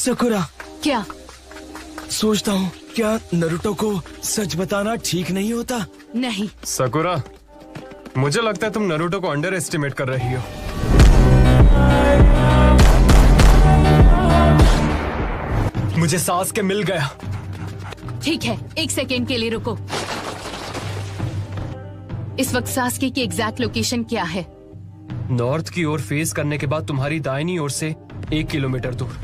Sakura, क्या? सोचता हूँ क्या नरुटो को सच बताना ठीक नहीं होता? नहीं। सकुरा, मुझे लगता है तुम नरुटो को अंडर एस्टिमेट कर रही हो। मुझे सास्के मिल गया। ठीक है, 1 सेकेंड के लिए रुको। इस वक्त सास्के की एग्जैक्ट लोकेशन क्या है? नॉर्थ की ओर फेस करने के बाद तुम्हारी दाहिनी ओर से 1 किलोमीटर दूर।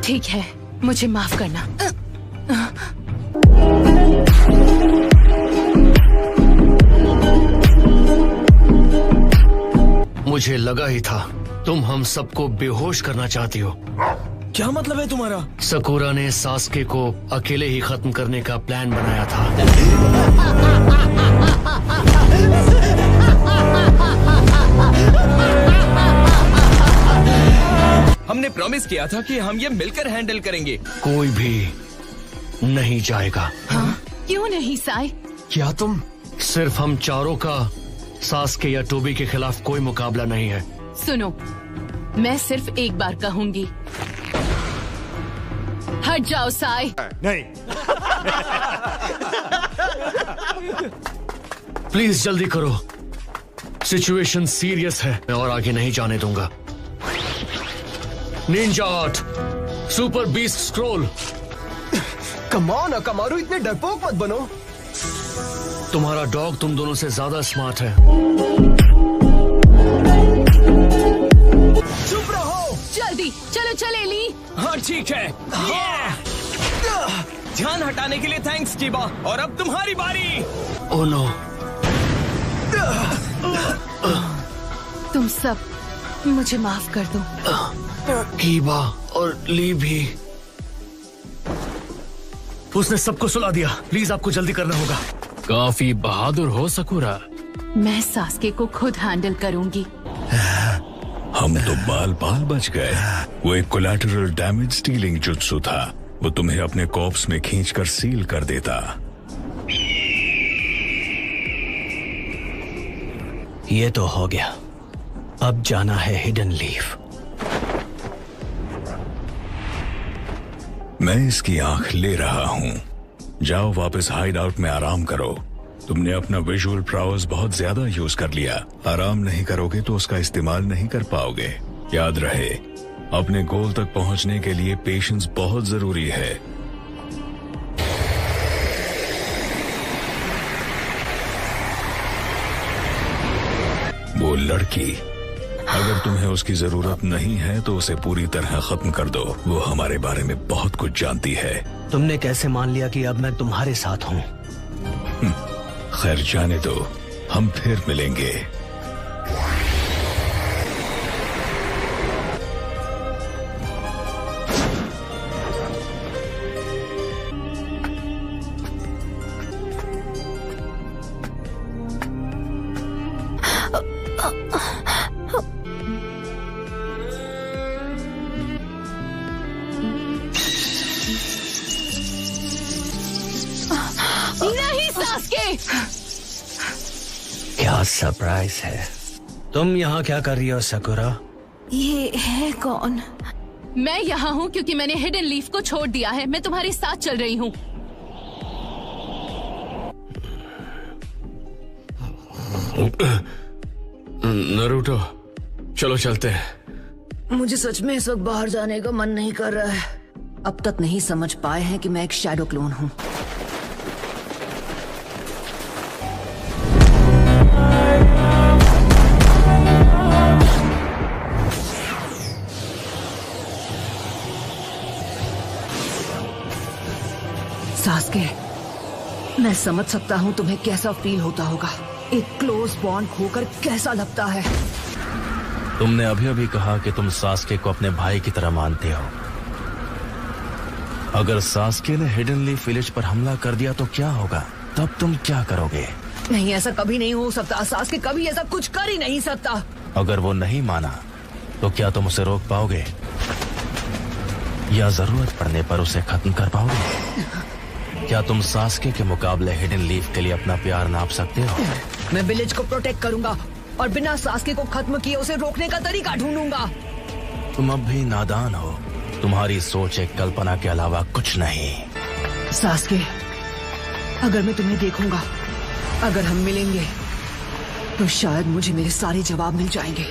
ठीक है, मुझे माफ करना। मुझे लगा ही था तुम हम सबको बेहोश करना चाहती हो। क्या मतलब है तुम्हारा? सकुरा ने सास्के को अकेले ही खत्म करने का प्लान बनाया था। हमने प्रॉमिस किया था कि हम ये मिलकर हैंडल करेंगे। कोई भी नहीं जाएगा। हाँ? क्यों नहीं साई? क्या तुम? सिर्फ हम चारों का सास्के या टोबी के खिलाफ कोई मुकाबला नहीं है। सुनो, मैं सिर्फ एक बार कहूंगी, हट जाओ साई। नहीं। प्लीज जल्दी करो, सिचुएशन सीरियस है। मैं और आगे नहीं जाने दूंगा। Ninja art, super beast scroll. Come on Akamaru, इतने डरपोक मत बनो। तुम्हारा डॉग तुम दोनों से ज्यादा स्मार्ट है। चुप रहो। जल्दी चलो, चले ली। हाँ ठीक है। ध्यान हटाने के लिए थैंक्स कीबा। और अब तुम्हारी बारी। Oh no. तुम सब मुझे माफ कर दो। कीबा और ली भी। उसने सबको सुला दिया। प्लीज आपको जल्दी करना होगा। काफी बहादुर हो सकुरा। मैं सास्के को खुद हैंडल करूंगी। हम तो बाल बाल बच गए। वो एक कोलैटरल डैमेज स्टीलिंग जुत्सु था। वो तुम्हें अपने कॉर्प्स में खींचकर सील कर देता। ये तो हो गया। अब जाना है हिडन लीफ। मैं इसकी आंख ले रहा हूँ। जाओ वापस हाइड आउट में आराम करो। तुमने अपना विजुअल प्राउस बहुत ज्यादा यूज कर लिया। आराम नहीं करोगे तो उसका इस्तेमाल नहीं कर पाओगे। याद रहे, अपने गोल तक पहुंचने के लिए पेशेंस बहुत जरूरी है। वो लड़की, अगर तुम्हें उसकी जरूरत नहीं है तो उसे पूरी तरह खत्म कर दो। वो हमारे बारे में बहुत कुछ जानती है। तुमने कैसे मान लिया कि अब मैं तुम्हारे साथ हूँ? खैर जाने दो, हम फिर मिलेंगे। नहीं सास्के! क्या सरप्राइज है। तुम यहाँ क्या कर रही हो सकुरा? ये है कौन? मैं यहाँ हूँ क्योंकि मैंने हिडन लीफ को छोड़ दिया है। मैं तुम्हारे साथ चल रही हूँ। नरूटो, चलो चलते हैं। मुझे सच में इस वक्त बाहर जाने का मन नहीं कर रहा है। अब तक नहीं समझ पाए हैं कि मैं एक शैडो क्लोन हूँ। सास्के, मैं समझ सकता हूँ तुम्हें कैसा फील होता होगा। एक क्लोज बॉन्ड खोकर कैसा लगता है। तुमने अभी अभी कहा कि तुम सास्के को अपने भाई की तरह मानते हो। अगर सास्के ने हिडन लीफ विलेज पर हमला कर दिया तो क्या होगा? तब तुम क्या करोगे? नहीं, ऐसा कभी नहीं हो सकता। सास्के कभी ऐसा कुछ कर ही नहीं सकता। अगर वो नहीं माना तो क्या तुम उसे रोक पाओगे या जरूरत पड़ने पर उसे खत्म कर पाओगे? क्या तुम सास्के के मुकाबले हिडन लीफ के लिए अपना प्यार नाप सकते हो? मैं विलेज को प्रोटेक्ट करूंगा और बिना सास्के को खत्म किए उसे रोकने का तरीका ढूंढूंगा। तुम अब भी नादान हो। तुम्हारी सोच एक कल्पना के अलावा कुछ नहीं। सास्के, अगर मैं तुम्हें देखूंगा, अगर हम मिलेंगे, तो शायद मुझे मेरे सारे जवाब मिल जाएंगे।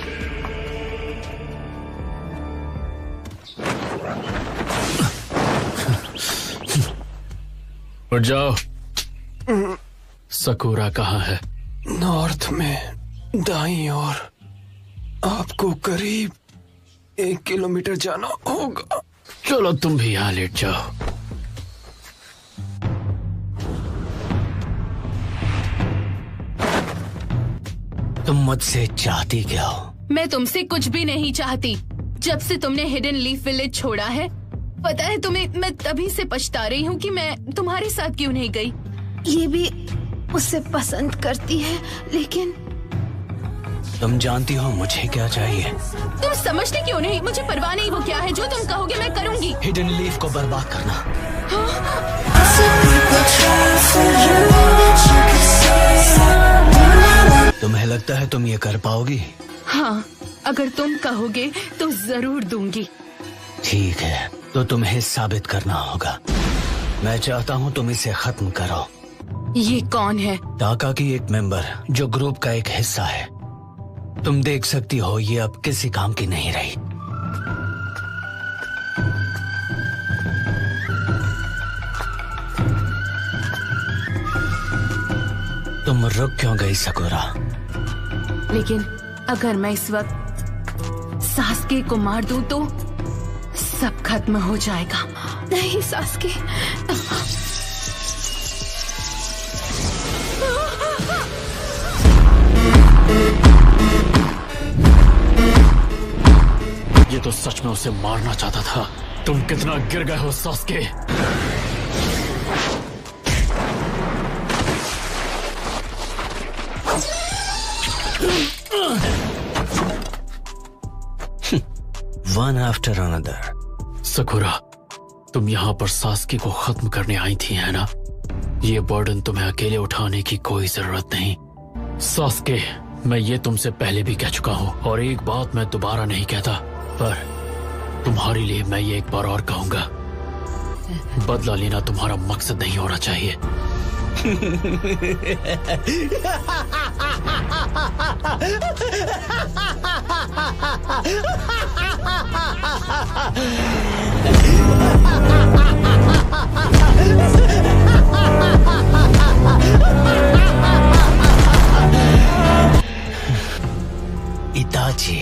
उठ जाओ। सकूरा कहाँ है? नॉर्थ में दाईं ओर। आपको करीब 1 किलोमीटर जाना होगा। चलो तुम भी यहाँ लेट जाओ। तुम मुझसे चाहती क्या हो? मैं तुमसे कुछ भी नहीं चाहती। जब से तुमने हिडन लीफ विलेज छोड़ा है, पता है तुम्हें, मैं तभी से पछता रही हूँ कि मैं तुम्हारे साथ क्यों नहीं गई। ये भी मुझसे पसंद करती है, लेकिन तुम जानती हो मुझे क्या चाहिए? तुम समझते क्यों नहीं? मुझे परवाह नहीं वो क्या है, जो तुम कहोगे मैं करूँगी। हिडन लीफ को बर्बाद करना। तुम्हें लगता है तुम ये कर पाओगी? हाँ, अगर तुम कहोगे तो जरूर दूंगी। ठीक है, तो तुम्हें साबित करना होगा। मैं चाहता हूँ तुम इसे खत्म करो। ये कौन है? टाका की एक मेंबर जो ग्रुप का एक हिस्सा है। तुम देख सकती हो ये अब किसी काम की नहीं रही। तुम रुक क्यों गई सकूरा? लेकिन अगर मैं इस वक्त सास्के को मार दूं तो सब खत्म हो जाएगा। नहीं सास्के, ये तो सच में उसे मारना चाहता था। तुम कितना गिर गए हो सास्के। One after another. सकूरा, तुम यहाँ पर सास्के को खत्म करने आई थी, है ना? ये बर्डन तुम्हें अकेले उठाने की कोई जरूरत नहीं। सास्के, मैं ये तुमसे पहले भी कह चुका हूँ और एक बात मैं दोबारा नहीं कहता, पर तुम्हारे लिए मैं ये एक बार और कहूंगा। बदला लेना तुम्हारा मकसद नहीं होना चाहिए। इताची,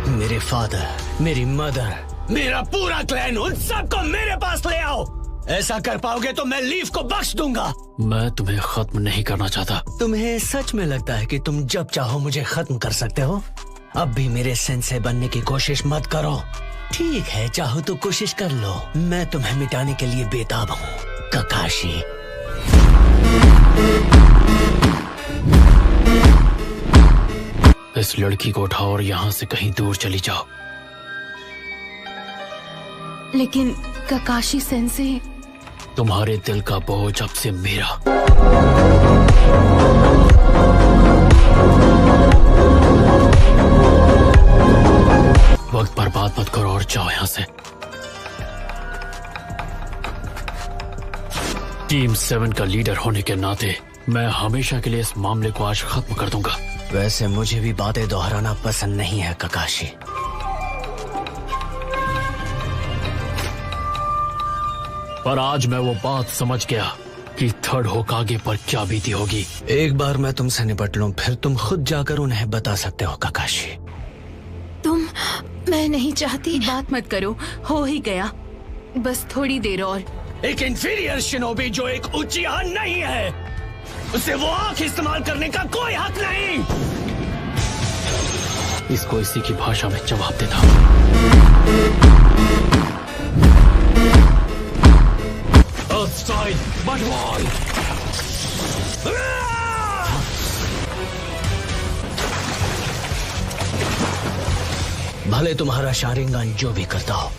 मेरे फादर, मेरी मदर, मेरा पूरा क्लैन, उन सबको मेरे पास ले आओ। ऐसा कर पाओगे तो मैं लीफ को बख्श दूंगा। मैं तुम्हें खत्म नहीं करना चाहता। तुम्हें सच में लगता है कि तुम जब चाहो मुझे खत्म कर सकते हो? अब भी मेरे सेंसे बनने की कोशिश मत करो। ठीक है, चाहो तो कोशिश कर लो। मैं तुम्हें मिटाने के लिए बेताब हूँ, ककाशी। इस लड़की को उठाओ और यहाँ से कहीं दूर चली जाओ। लेकिन ककाशी सेंसे, तुम्हारे दिल का बोझ अब से मेरा। वक्त बर्बाद मत करो और जाओ यहाँ से। टीम 7 का लीडर होने के नाते मैं हमेशा के लिए इस मामले को आज खत्म कर दूंगा। वैसे मुझे भी बातें दोहराना पसंद नहीं है ककाशी। पर आज मैं वो बात समझ गया कि थर्ड होकागे पर क्या बीती होगी। एक बार मैं तुमसे निपट लूं, फिर तुम खुद जाकर उन्हें बता सकते हो ककाशी। मैं नहीं चाहती। बात मत करो, हो ही गया, बस थोड़ी देर और। एक इंफीरियर शिनोबी जो एक उचिया नहीं है, उसे वो आंख इस्तेमाल करने का कोई हक नहीं। इसको इसी की भाषा में जवाब देता। भले तुम्हारा शारिंगान जो भी करता हो,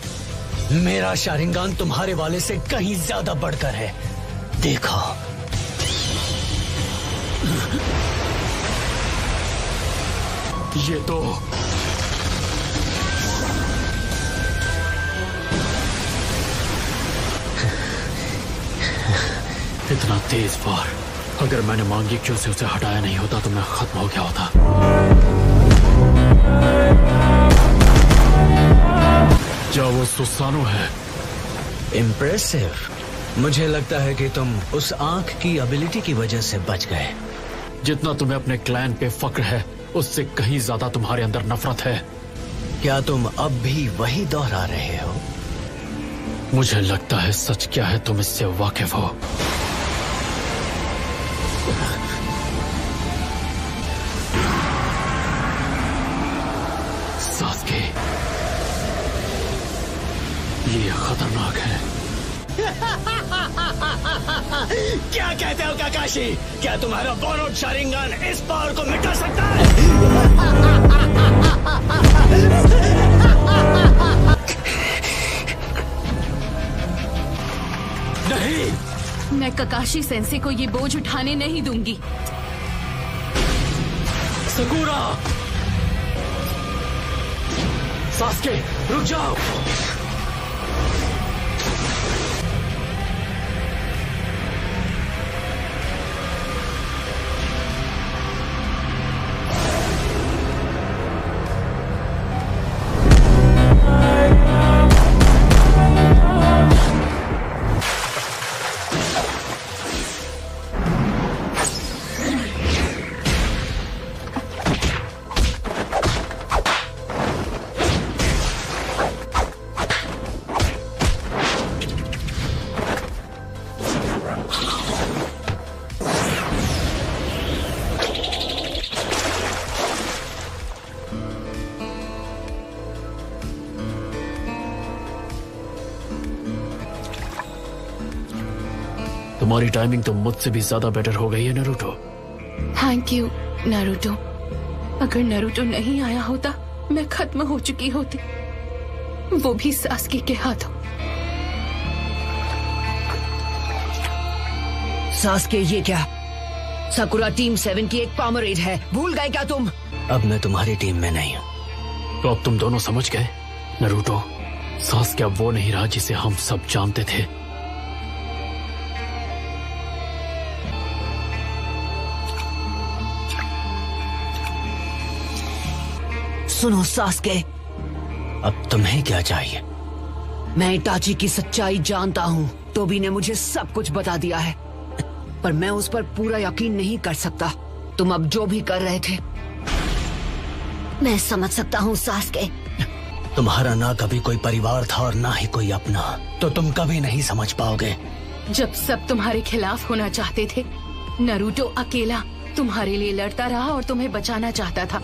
मेरा शारिंगान तुम्हारे वाले से कहीं ज्यादा बढ़कर है। देखो, ये तो कितना तेज वार। अगर मैंने मांगी क्यों से उसे हटाया नहीं होता तो मैं खत्म हो गया होता। क्या वो सुसानो है? इम्प्रेसिव। मुझे लगता है कि तुम उस आंख की एबिलिटी की वजह से बच गए। जितना तुम्हें अपने क्लैन पे फक्र है उससे कहीं ज्यादा तुम्हारे अंदर नफरत है। क्या तुम अब भी वही दोहरा रहे हो? मुझे लगता है सच क्या है तुम इससे वाकिफ हो। सास्के, ये खतरनाक है। क्या कहते हो काकाशी? क्या तुम्हारा बोरोड शारिंगन इस पावर को मिटा सकता है? नहीं, मैं ककाशी सेंसे को ये बोझ उठाने नहीं दूंगी। सकुरा! सास्के, रुक जाओ। तुम्हारी टाइमिंग तो मुझसे भी ज्यादा बेटर हो गई है नारुतो। Thank you Naruto. अगर नारुतो नहीं आया होता मैं खत्म हो चुकी होती, वो भी सास्के के हाथों। सास्के, ये क्या? साकुरा टीम 7 की एक कॉमरेड है, भूल गए क्या तुम? अब मैं तुम्हारी टीम में नहीं हूँ। तो अब तुम दोनों समझ गए नारुतो, सास्के अब वो नहीं रहा जिसे हम सब जानते थे। सुनो सास्के, अब तुम्हें क्या चाहिए? मैं इटाची की सच्चाई जानता हूँ। टोबी ने मुझे सब कुछ बता दिया है, पर मैं उस पर पूरा यकीन नहीं कर सकता। तुम अब जो भी कर रहे थे मैं समझ सकता हूँ सास्के। तुम्हारा ना कभी कोई परिवार था और ना ही कोई अपना, तो तुम कभी नहीं समझ पाओगे। जब सब तुम्हारे खिलाफ होना चाहते थे, नारुतो अकेला तुम्हारे लिए लड़ता रहा और तुम्हें बचाना चाहता था।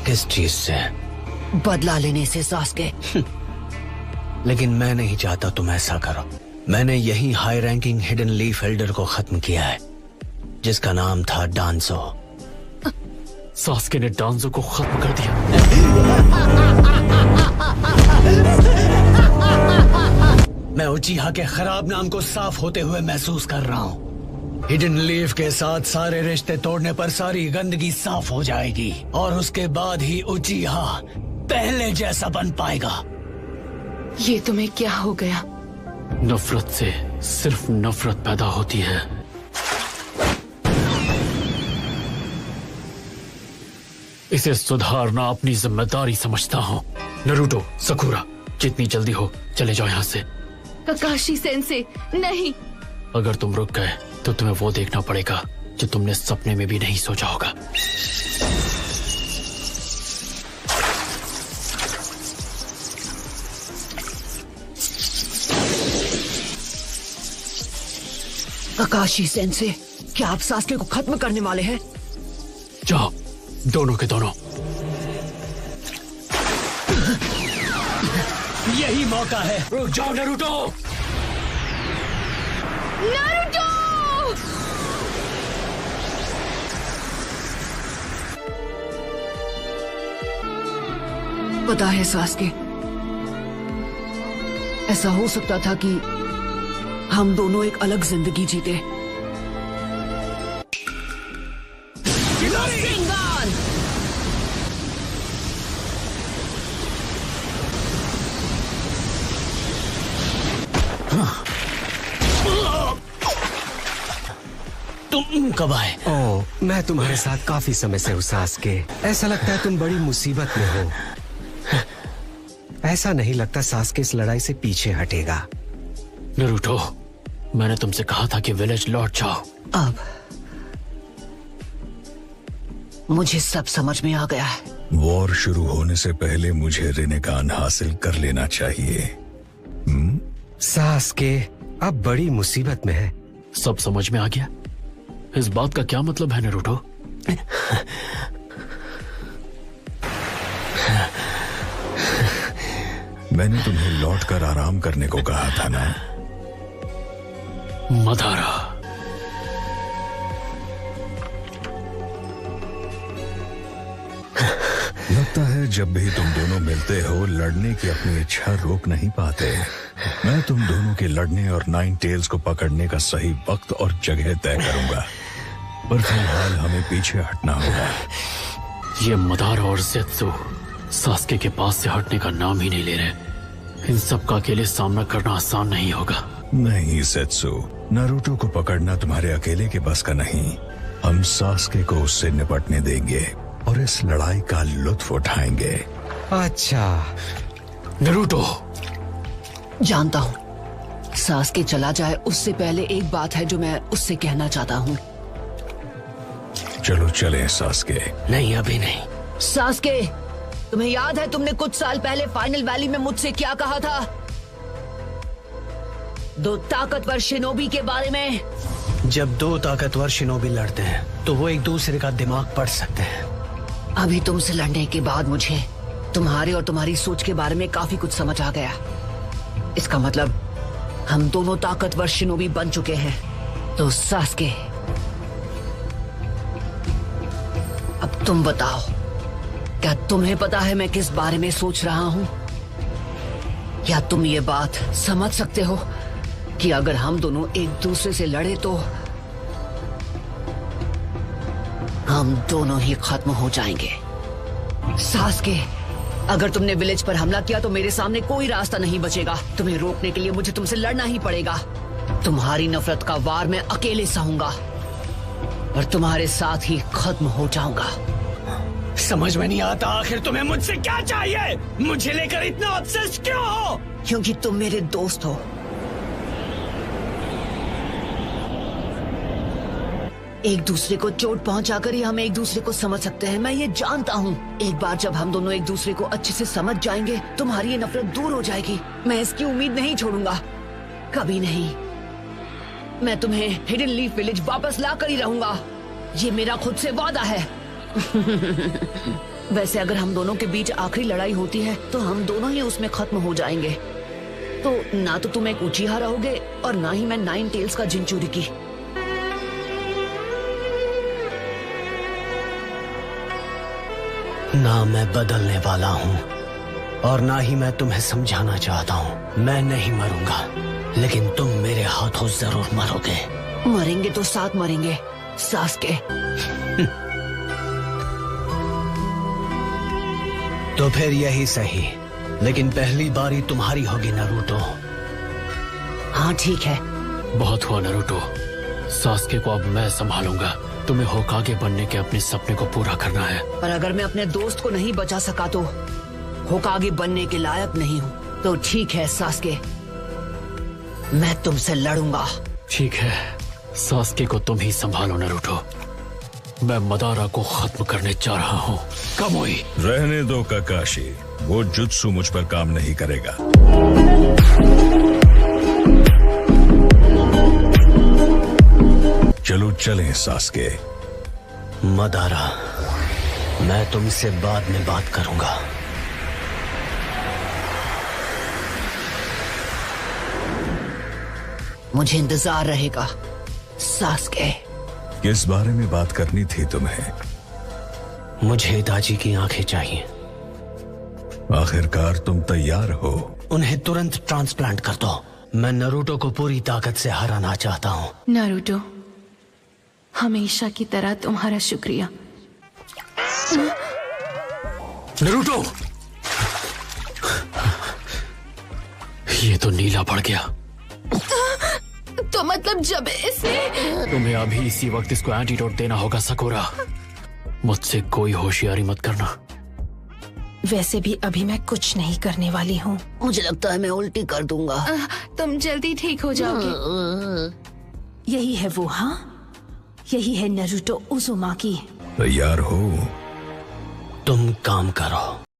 किस चीज से? बदला लेने से सास्के। लेकिन मैं नहीं चाहता तुम ऐसा करो। मैंने यही high ranking hidden leaf Elder को खत्म किया है, जिसका नाम था डांसो। सास्के ने डांसो को खत्म कर दिया। मैं उचिहा के खराब नाम को साफ होते हुए महसूस कर रहा हूँ। हिडन लीफ के साथ सारे रिश्ते तोड़ने पर सारी गंदगी साफ हो जाएगी और उसके बाद ही उचिहा पहले जैसा बन पाएगा। ये तुम्हें क्या हो गया? नफरत से सिर्फ नफरत पैदा होती है। इसे सुधारना अपनी जिम्मेदारी समझता हूँ। नारुतो, सकुरा, जितनी जल्दी हो चले जाओ यहाँ से। ककाशी सेंसे, नहीं। अगर तुम रुक गए तो तुम्हें वो देखना पड़ेगा जो तुमने सपने में भी नहीं सोचा होगा। ककाशी सेंसे, क्या आप सास्के को खत्म करने वाले हैं? जाओ, दोनों के दोनों। यही मौका है। रुक जाओ नारुतो। नारुतो! पता है सास्के, ऐसा हो सकता था कि हम दोनों एक अलग जिंदगी जीते। कब आए? ओह, मैं तुम्हारे साथ काफी समय से हूँ सास्के। ऐसा लगता है तुम बड़ी मुसीबत में हो। ऐसा नहीं लगता सास्के इस लड़ाई से पीछे हटेगा। नरूटो, मैंने तुमसे कहा था कि विलेज लौट जाओ। अब मुझे सब समझ में आ गया है। वॉर शुरू होने से पहले मुझे रिनेकान हासिल कर लेना चाहिए। सास्के अब बड़ी मुसीबत में है। सब समझ में आ गया? इस बात का क्या मतलब है नरूटो? मैंने तुम्हें लौटकर आराम करने को कहा था ना। मदारा, लगता है जब भी तुम दोनों मिलते हो लड़ने की अपनी इच्छा रोक नहीं पाते। मैं तुम दोनों के लड़ने और नाइन टेल्स को पकड़ने का सही वक्त और जगह तय करूंगा, पर फिलहाल हमें पीछे हटना होगा। ये मदारा और ज़ेत्सु सास्के के पास से हटने का नाम ही नहीं ले रहे। इन सब का अकेले सामना करना आसान नहीं होगा। नहीं ज़ेत्सु, नारुतो को पकड़ना तुम्हारे अकेले के बस का नहीं। हम सास्के को उससे निपटने देंगे और इस लड़ाई का लुत्फ उठाएंगे। अच्छा नरूटो, जानता हूँ सास्के चला जाए उससे पहले एक बात है जो मैं उससे कहना चाहता हूँ। चलो चलें सास्के। नहीं, अभी नहीं। सास्के, तुम्हें याद है तुमने कुछ साल पहले फाइनल वैली में मुझसे क्या कहा था? 2 ताकतवर शिनोबी के बारे में। जब 2 ताकतवर शिनोबी लड़ते हैं तो वो एक दूसरे का दिमाग पढ़ सकते हैं। अभी तुमसे लड़ने के बाद मुझे तुम्हारे और तुम्हारी सोच के बारे में काफी कुछ समझ आ गया। इसका मतलब हम दोनों ताकतवर शिनोबी बन चुके हैं। तो सास्के, अब तुम बताओ, क्या तुम्हें पता है मैं किस बारे में सोच रहा हूं? क्या तुम ये बात समझ सकते हो कि अगर हम दोनों एक दूसरे से लड़े तो हम दोनों ही खत्म हो जाएंगे? सास्के, अगर तुमने विलेज पर हमला किया तो मेरे सामने कोई रास्ता नहीं बचेगा। तुम्हें रोकने के लिए मुझे तुमसे लड़ना ही पड़ेगा। तुम्हारी नफरत का वार मैं अकेले सहूंगा और तुम्हारे साथ ही खत्म हो जाऊंगा। समझ में नहीं आता आखिर तुम्हें मुझसे क्या चाहिए? मुझे लेकर इतना ऑब्सेस्ड क्यों हो? क्योंकि तुम मेरे दोस्त हो। एक दूसरे को चोट पहुंचाकर ही हम एक दूसरे को समझ सकते हैं, मैं ये जानता हूँ। एक बार जब हम दोनों एक दूसरे को अच्छे से समझ जाएंगे, तुम्हारी ये नफरत दूर हो जाएगी। मैं इसकी उम्मीद नहीं छोड़ूंगा, कभी नहीं। मैं तुम्हें हिडन लीफ विलेज वापस ला कर ही रहूंगा, ये मेरा खुद से वादा है। वैसे अगर हम दोनों के बीच आखिरी लड़ाई होती है तो हम दोनों ही उसमें खत्म हो जाएंगे। तो ना तो तुम एक उचिहा रहोगे और ना ही मैं 9 टेल्स का जिनचूरी। ना मैं बदलने वाला हूँ और ना ही मैं तुम्हें समझाना चाहता हूँ। मैं नहीं मरूंगा, लेकिन तुम मेरे हाथों जरूर मरोगे। मरेंगे तो साथ मरेंगे सास्के। तो फिर यही सही, लेकिन पहली बारी तुम्हारी होगी नारुतो। हाँ ठीक है। बहुत हुआ नारुतो, सास्के को अब मैं संभालूंगा। तुम्हें होकागे बनने के अपने सपने को पूरा करना है। पर अगर मैं अपने दोस्त को नहीं बचा सका तो होकागे बनने के लायक नहीं हूँ। तो ठीक है सास्के, मैं तुमसे लड़ूंगा। ठीक है, सास्के को तुम ही संभालो नारुतो। मैं मदारा को खत्म करने जा रहा हूँ। कामोई, रहने दो काकाशी, वो जुत्सु मुझ पर काम नहीं करेगा। चलो चलें सास्के। मदारा, मैं तुमसे बाद में बात करूंगा। मुझे इंतजार रहेगा सास्के। किस बारे में बात करनी थी तुम्हें? मुझे हिताची की आंखें चाहिए। आखिरकार तुम तैयार हो? उन्हें तुरंत ट्रांसप्लांट कर दो। मैं नारुतो को पूरी ताकत से हराना चाहता हूँ। नारुतो, हमेशा की तरह तुम्हारा शुक्रिया। नारुतो, ये तो नीला पड़ गया। तो तो मतलब जब इसने तुम्हें अभी इसी वक्त इसको एंटीडोट देना होगा सकोरा। मुझसे कोई होशियारी मत करना। वैसे भी अभी मैं कुछ नहीं करने वाली हूँ। मुझे लगता है मैं उल्टी कर दूंगा। तुम जल्दी ठीक हो जाओगे। यही है वो, हाँ, यही है नारुतो उज़ुमाकी। तैयार हो? तुम काम करो।